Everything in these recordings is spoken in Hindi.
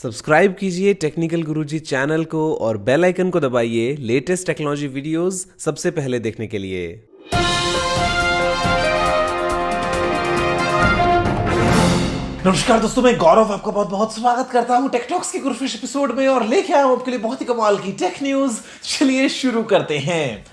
सब्सक्राइब कीजिए टेक्निकल गुरुजी चैनल को और बेल आइकन को दबाइए लेटेस्ट टेक्नोलॉजी वीडियोस सबसे पहले देखने के लिए। नमस्कार दोस्तों, मैं गौरव आपका बहुत बहुत स्वागत करता हूं टेकटॉक्स के गुरफिश एपिसोड में और लेके आया हूं आपके लिए बहुत ही कमाल की टेक न्यूज। चलिए शुरू करते हैं।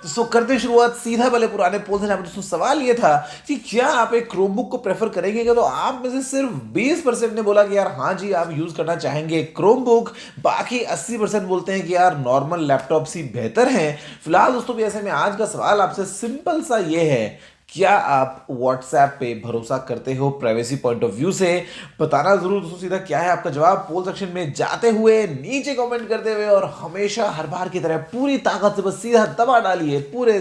दोस्तों करते हैं शुरुआत सीधा वाले पुराने पोल से। दोस्तों सवाल ये था कि क्या आप एक क्रोमबुक को प्रेफर करेंगे क्या? तो आप में से सिर्फ 20% ने बोला कि यार हाँ जी, आप यूज करना चाहेंगे क्रोमबुक। बाकी 80% बोलते हैं कि यार नॉर्मल लैपटॉप से बेहतर है। फिलहाल दोस्तों भी ऐसे में आज का सवाल आपसे सिंपल सा ये है, क्या आप व्हाट्सएप पे भरोसा करते हो प्राइवेसी पॉइंट ऑफ व्यू से? बताना जरूर दोस्तों सीधा क्या है आपका जवाब पोल सेक्शन में जाते हुए, नीचे कमेंट करते हुए, और हमेशा हर बार की तरह पूरी ताकत से बस सीधा दबा डालिए। पूरे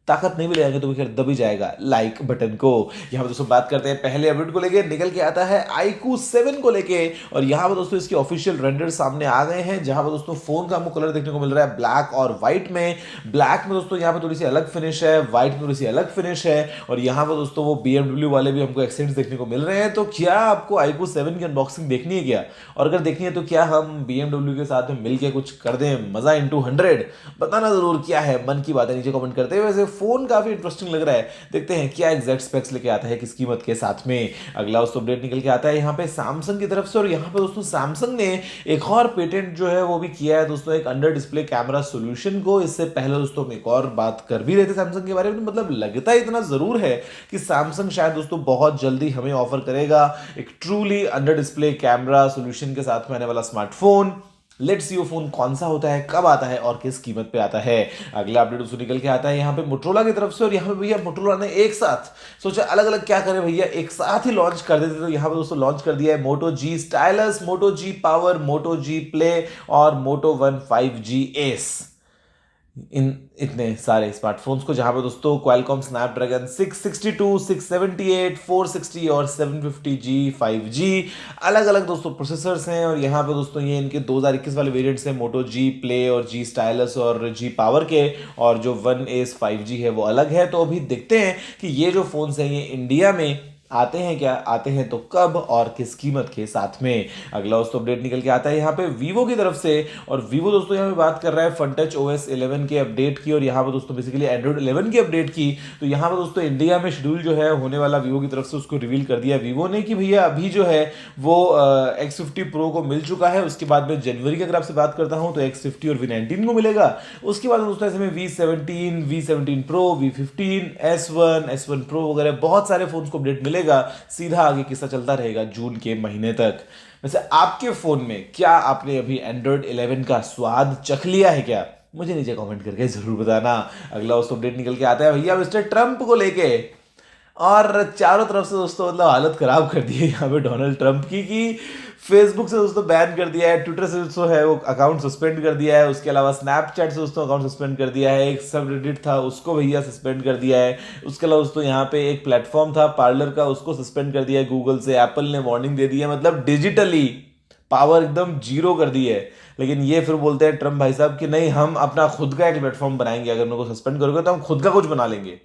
ताकत नहीं मिलेगा तो फिर दबी जाएगा लाइक बटन को। यहाँ पर दोस्तों बात करते हैं पहले अपडेट को लेके। निकल के आता है iQOO 7 को लेके, और यहाँ पर दोस्तों इसके ऑफिशियल रेंडर सामने आ गए हैं, जहाँ पर दोस्तों फोन का हमको कलर देखने को मिल रहा है ब्लैक और व्हाइट में। ब्लैक में दोस्तों यहाँ पर थोड़ी सी अलग फिनिश है, व्हाइट में थोड़ी सी अलग फिनिश है, और यहाँ पर दोस्तों वो BMW वाले भी हमको एक्सेंट्स देखने को मिल रहे हैं। तो क्या आपको iQOO 7 की अनबॉक्सिंग देखनी है क्या? और अगर देखनी है तो क्या हम BMW के साथ में मिलकर कुछ कर दें मजा इंटू 100? बताना जरूर क्या है मन की बात है, नीचे कमेंट करते हुए। वैसे फोन काफी इंटरेस्टिंग लग रहा है, देखते हैं क्या एग्जैक्ट स्पेक्स लेके आता है, किस कीमत के साथ में। अगला उस अपडेट निकल के आता है यहाँ पे सैमसंग की तरफ से, और यहाँ पे दोस्तों सैमसंग ने एक और पेटेंट जो है वो भी किया है दोस्तों, एक अंडर डिस्प्ले कैमरा सॉल्यूशन को। इससे पहले दोस्तों हम एक और बात कर भी रहे थे सैमसंग के बारे में, मतलब लगता है इतना जरूर है कि सैमसंग शायद दोस्तों बहुत जल्दी हमें ऑफर करेगा एक truly under display camera solution के साथ में आने वाला स्मार्टफोन। लेट्स सी वो फोन कौन सा होता है, कब आता है और किस कीमत पे आता है। अगला अपडेट उसको निकल के आता है यहाँ पे मोटरोला की तरफ से, और यहाँ पे भैया मोटरोला ने एक साथ सोचा अलग अलग क्या करें भैया, एक साथ ही लॉन्च कर देते। तो यहाँ पे दोस्तों लॉन्च कर दिया है मोटो जी स्टाइलस, मोटो जी पावर, मोटो जी प्ले और मोटो वन 5G एस। इन इतने सारे स्मार्टफोन्स को, जहां पर दोस्तों क्वालकॉम स्नैपड्रैगन 662, 678, 460 और 750G 5G अलग अलग दोस्तों प्रोसेसर्स हैं। और यहाँ पे दोस्तों ये इनके 2021 वाले वेरिएंट्स हैं, मोटो जी प्ले और जी स्टाइलस और जी पावर के, और जो वन एस 5G है वो अलग है। तो अभी देखते हैं कि ये जो फोन्स हैं ये इंडिया में आते हैं क्या, आते हैं तो कब और किस कीमत के साथ में। अगला दोस्तों अपडेट निकल के आता है यहाँ पे वीवो की तरफ से, और वीवो दोस्तों यहाँ पे बात कर रहा है FunTouch OS 11 के अपडेट की, और यहाँ पे दोस्तों बेसिकली एंड्रॉइड 11 की अपडेट की। तो यहाँ पे दोस्तों इंडिया में शेड्यूल जो है होने वाला वीवो की तरफ से उसको रिवील कर दिया वीवो ने कि भैया अभी जो है वो X50 Pro को मिल चुका है। उसके बाद में जनवरी की अगर आपसे बात करता हूँ तो X50 और V19 को मिलेगा। उसके बाद दोस्तों ऐसे में V17, V17 Pro, V15, S1 Pro वगैरह बहुत सारे फोन को अपडेट मिलेगा। सीधा आगे किस्सा चलता रहेगा जून के महीने तक। वैसे आपके फोन में क्या आपने अभी एंड्रॉइड 11 का स्वाद चख लिया है क्या? मुझे नीचे कमेंट करके जरूर बताना। अगला उस अपडेट निकल के आता है भैया मिस्टर ट्रंप को लेके, और चारों तरफ से दोस्तों मतलब हालत खराब कर दी है यहाँ पे डोनाल्ड ट्रंप की, कि फेसबुक से दोस्तों बैन कर दिया है, ट्विटर से दोस्तों है वो अकाउंट सस्पेंड कर दिया है, उसके अलावा स्नैपचैट से दोस्तों अकाउंट सस्पेंड कर दिया है, एक सब रेडिट था उसको भैया सस्पेंड कर दिया है, उसके अलावा दोस्तों यहाँ पे एक प्लेटफॉर्म था पार्लर का उसको सस्पेंड कर दिया है गूगल से, एप्पल ने वार्निंग दे दी है, मतलब डिजिटली पावर एकदम जीरो कर दी है। लेकिन ये फिर बोलते हैं ट्रंप भाई साहब कि नहीं, हम अपना खुद का एक प्लेटफॉर्म बनाएंगे, अगर मेरे को सस्पेंड करोगे तो हम खुद का कुछ बना लेंगे।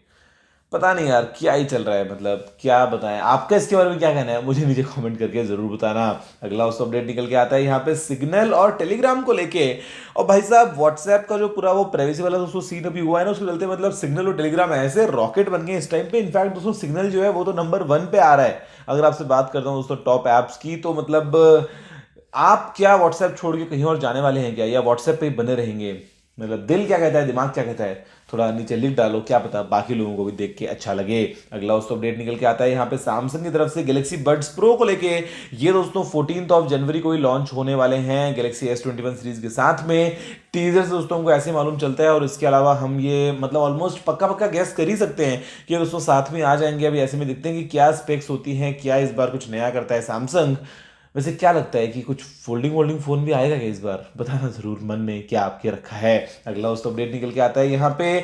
पता नहीं यार क्या ही चल रहा है, मतलब क्या बताएं, आपका इसके बारे में क्या कहना है मुझे नीचे कमेंट करके जरूर बताना। अगला उस अपडेट निकल के आता है यहाँ पे सिग्नल और टेलीग्राम को लेके, और भाई साहब व्हाट्सएप का जो पूरा वो प्राइवेसी वाला दोस्तों सीन अभी हुआ है ना, उसके चलते मतलब सिग्नल और टेलीग्राम ऐसे रॉकेट बन गए इस टाइम पे। इनफैक्ट दोस्तों सिग्नल जो है वो तो नंबर 1 पे आ रहा है। अगर आपसे बात करता हूँ दोस्तों टॉप ऐप्स की, तो मतलब आप क्या व्हाट्सएप छोड़ के कहीं और जाने वाले हैं क्या, या व्हाट्सएप पे ही बने रहेंगे? मतलब दिल क्या कहता है, दिमाग क्या कहता है, थोड़ा नीचे लिख डालो, क्या पता बाकी लोगों को भी देख के अच्छा लगे। अगला दोस्तों अपडेट निकल के आता है यहाँ पे सैमसंग की तरफ से गैलेक्सी बड्स प्रो को लेके। ये दोस्तों 14 जनवरी को ही लॉन्च होने वाले हैं गैलेक्सी S21 सीरीज के साथ में। टीजर से दोस्तों हमको ऐसे मालूम चलता है, और इसके अलावा हम ये मतलब ऑलमोस्ट पक्का पक्का गैस कर ही सकते हैं कि दोस्तों साथ में आ जाएंगे। अभी ऐसे में देखते हैं कि क्या स्पेक्स होती हैं, क्या इस बार कुछ नया करता है सैमसंग। वैसे क्या लगता है कि कुछ फोल्डिंग फोन भी आएगा क्या इस बार? बताना जरूर मन में क्या आपके रखा है। अगला दोस्तों अपडेट निकल के आता है यहाँ पे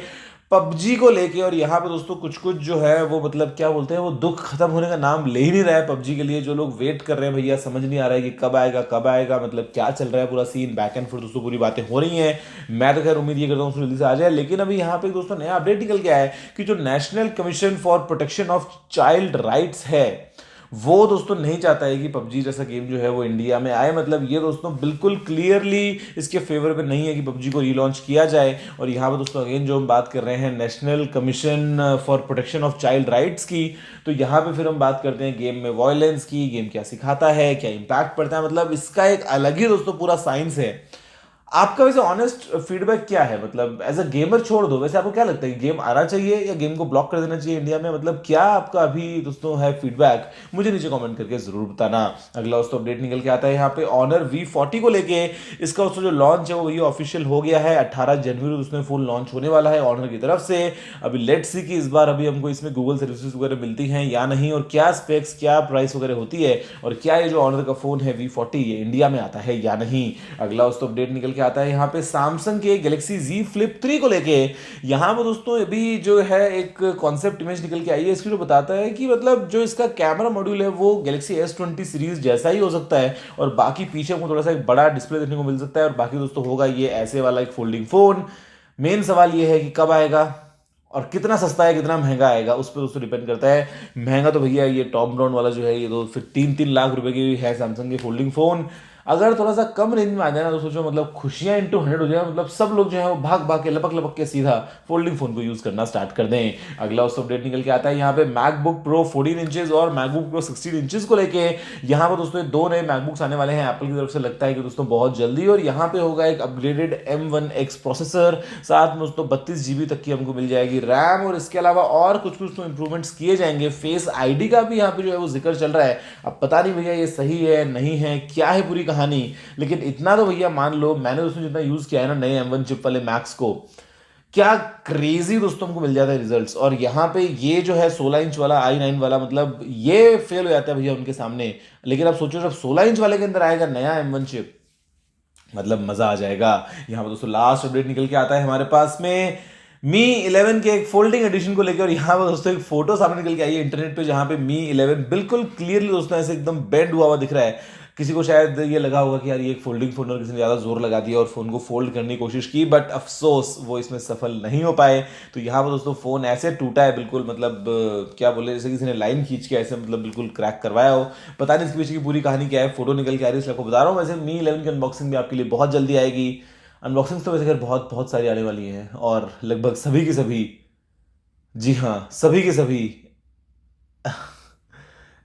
पबजी को लेके। और यहाँ पे दोस्तों कुछ कुछ जो है वो मतलब क्या बोलते हैं, वो दुख खत्म होने का नाम ले ही नहीं रहा है पबजी के लिए। जो लोग वेट कर रहे हैं भैया, समझ नहीं आ रहा है कि कब आएगा कब आएगा, मतलब क्या चल रहा है पूरा सीन, बैक एंड फोर्थ दोस्तों पूरी बातें हो रही हैं। मैं तो खैर उम्मीद ये करता हूँ जल्दी से आ जाए। लेकिन अभी यहाँ पे दोस्तों नया अपडेट निकल के आया है कि जो national commission for protection of child rights है, वो दोस्तों नहीं चाहता है कि पबजी जैसा गेम जो है वो इंडिया में आए। मतलब ये दोस्तों बिल्कुल क्लियरली इसके फेवर में नहीं है कि पबजी को रीलॉन्च किया जाए। और यहाँ पर दोस्तों अगेन जो हम बात कर रहे हैं national commission for protection of child rights की, तो यहाँ पे फिर हम बात करते हैं गेम में वायलेंस की, गेम क्या सिखाता है, क्या इंपैक्ट पड़ता है। मतलब इसका एक अलग ही दोस्तों पूरा साइंस है। आपका वैसे ऑनेस्ट फीडबैक क्या है, मतलब एज अ गेमर छोड़ दो, वैसे आपको क्या लगता है गेम आना चाहिए या गेम को ब्लॉक कर देना चाहिए इंडिया में? मतलब क्या आपका अभी दोस्तों है फीडबैक, मुझे नीचे कमेंट करके जरूर बताना। अगला दोस्तों अपडेट निकल के आता है यहाँ पे ऑनर V40 को लेके। इसका दोस्तों जो लॉन्च है वो ये ऑफिशियल हो गया है, 18 जनवरी उसमें फुल लॉन्च होने वाला है ऑनर की तरफ से। अभी लेट्स सी कि इस बार अभी हमको इसमें गूगल सर्विसेज वगैरह मिलती हैं या नहीं, और क्या स्पेक्स क्या प्राइस वगैरह होती है, और क्या ये जो ऑनर का फोन है V40 ये इंडिया में आता है या नहीं। अगला दोस्तों अपडेट निकल के आता है यहाँ पे सैमसंग के गैलेक्सी Z Flip 3 को लेके। यहाँ पर दोस्तों अभी जो है एक कॉन्सेप्ट इमेज निकल के आई है इसकी, जो बताता है कि मतलब जो इसका कैमरा मॉड्यूल है वो गैलेक्सी S20 सीरीज जैसा ही हो सकता है, और बाकी पीछे को थोड़ा सा एक बड़ा डिस्प्ले देखने को मिल सकता है, और बाकी दोस्तों होगा ये ऐसे वाला एक फोल्डिंग फोन। मेन सवाल ये है कि कब आएगा और कितना सस्ता है कितना महंगा आएगा, उस पर दोस्तों डिपेंड करता है। महंगा तो भैया ये टॉप ब्रांड वाला जो है ये तो फिर 3-3 लाख रुपए की है सैमसंग की फोल्डिंग फोन। अगर थोड़ा सा कम रेंज में आ जाए ना तो सोचो मतलब खुशियां इंटू 100 हो जाए, मतलब सब लोग जो है वो भाग भाग के लपक लपक के सीधा फोल्डिंग फोन को यूज करना स्टार्ट कर दें। अगला उस अपडेट निकल के आता है यहाँ पे मैकबुक प्रो 14 इंचेस और मैकबुक प्रो 16 इंचेस को लेके। यहाँ पर दोस्तों दो नए मैकबुक्स आने वाले हैं एप्पल की तरफ से, लगता है कि दोस्तों बहुत जल्दी। और यहाँ पे होगा एक अपग्रेडेड M1X प्रोसेसर, साथ में दोस्तों 32 GB तक की हमको मिल जाएगी रैम, और इसके अलावा और कुछ कुछ तो इंप्रूवमेंट्स किए जाएंगे। फेस आईडी का भी यहाँ पे जो है वो जिक्र चल रहा है। अब पता नहीं भैया ये सही है नहीं है, क्या है पूरी कहानी, लेकिन इतना तो भैया मान लो मैंने दोस्तों जितना यूज किया है ना नए M1 चिप वाले मैक्स को, क्या क्रेजी दोस्तों हमको मिल जाता है रिजल्ट्स। और यहाँ पे ये जो है 16 इंच वाला i9 वाला, मतलब ये फेल हो जाता है भैया उनके सामने। लेकिन अब सोचो जब 16 इंच वाले के अंदर आएगा नया M1 चिप, मतलब मजा आ जाएगा। यहाँ पर दोस्तों लास्ट अपडेट निकल के आता है हमारे पास में मी 11 के एक फोल्डिंग एडिशन को लेकर। और यहाँ पर दोस्तों एक फोटो सामने निकल के आई है इंटरनेट पे, जहाँ पे मी 11 बिल्कुल क्लियरली दोस्तों ऐसे एकदम बेंड हुआ दिख रहा है। किसी को शायद ये लगा होगा कि यार ये एक फोल्डिंग फोन और किसी ने ज़्यादा जोर लगा दिया और फोन को फोल्ड करने की कोशिश की, बट अफसोस वो इसमें सफल नहीं हो पाए। तो यहाँ पर दोस्तों फोन ऐसे टूटा है बिल्कुल, मतलब क्या बोले, जैसे किसी ने लाइन खींच के ऐसे मतलब बिल्कुल क्रैक करवाया हो। पता नहीं इसके पीछे की पूरी कहानी क्या है, फोटो निकल के आ रही है इसलिए आपको बता रहा हूँ। वैसे मी 11 की अनबॉक्सिंग भी आपके लिए बहुत जल्दी आएगी। अनबॉक्सिंग तो वैसे बहुत बहुत सारी आने वाली हैं, और लगभग सभी की सभी, जी हाँ सभी के सभी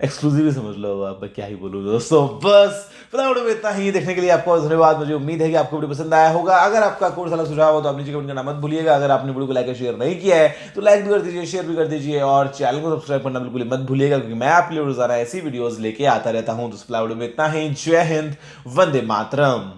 एक्सक्लूसिव ही समझ लो। अब मैं क्या ही बोलूँ दोस्तों, बस वीडियो में इतना ही। देखने के लिए आपको धन्यवाद। मुझे उम्मीद है कि आपको वीडियो पसंद आया होगा। अगर आपका कोई सारा सुझाव हो तो आप नीचे कमेंट करना मत भूलिएगा। अगर आपने वीडियो को लाइक और शेयर नहीं किया है तो लाइक भी कर दीजिए, शेयर भी कर दीजिए, और चैनल को सब्सक्राइब करना बिल्कुल मत भूलिएगा, क्योंकि मैं आपके लिए रोजाना ऐसी वीडियोस लेके आता रहता हूँ। तो वीडियो में इतना ही। जय हिंद, वंदे मातरम।